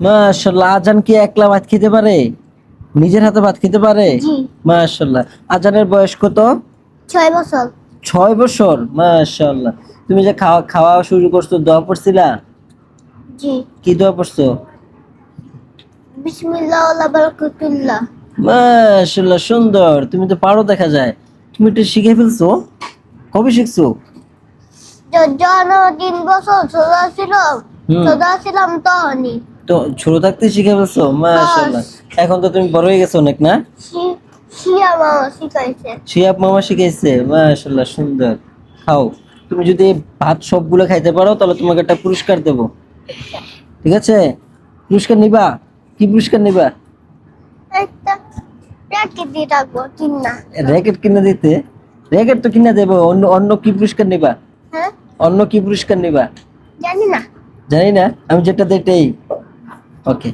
মাশাআল্লাহ, আজান কি একলা ভাত খেতে পারে? নিজের হাতে ভাত খেতে পারে? জি। মাশাআল্লাহ। আজানের বয়স কত? 6 বছর। 6 বছর। মাশাআল্লাহ। তুমি যে খাওয়া খাওয়া শুরু করছো, দোয়া পড়ছিলা? জি। কি দোয়া পড়ছো? বিসমিল্লাহ ওয়ালা বারাকাতুল্লাহ। মাশাআল্লাহ, সুন্দর। তুমি তো পারো দেখা যায়। তুমি এটা শিখে ফেলছো? কবে শিখছো? যখন 3 বছর ছোট ছিল, হুম। তখনই। তো ছোট থাকতে শিখে ফেলছো? মাশাআল্লাহ। এখন তো তুমি বড় হয়ে গেছো অনেক, না? শিয়া মামা শিখাইছে। শিহাব মামা শিখাইছে। মাশাআল্লাহ, সুন্দর। খাও। তুমি যদি ভাত সবগুলো খাইতে পারো তাহলে তোমাকে একটা পুরস্কার দেব। ঠিক আছে? পুরস্কার নিবা? কি পুরস্কার নিবা? একটা প্যাকেট দিয়ে রাখবো কিনা। র্যাকেট কিনে দিতে? র্যাকেট তো কিনে দেবো। অন্য অন্য কি পুরস্কার নিবা? হ্যাঁ, অন্য কি পুরস্কার নিবা? জানি না। জানি না, আমি যেটা দেই এটাই। ওকে।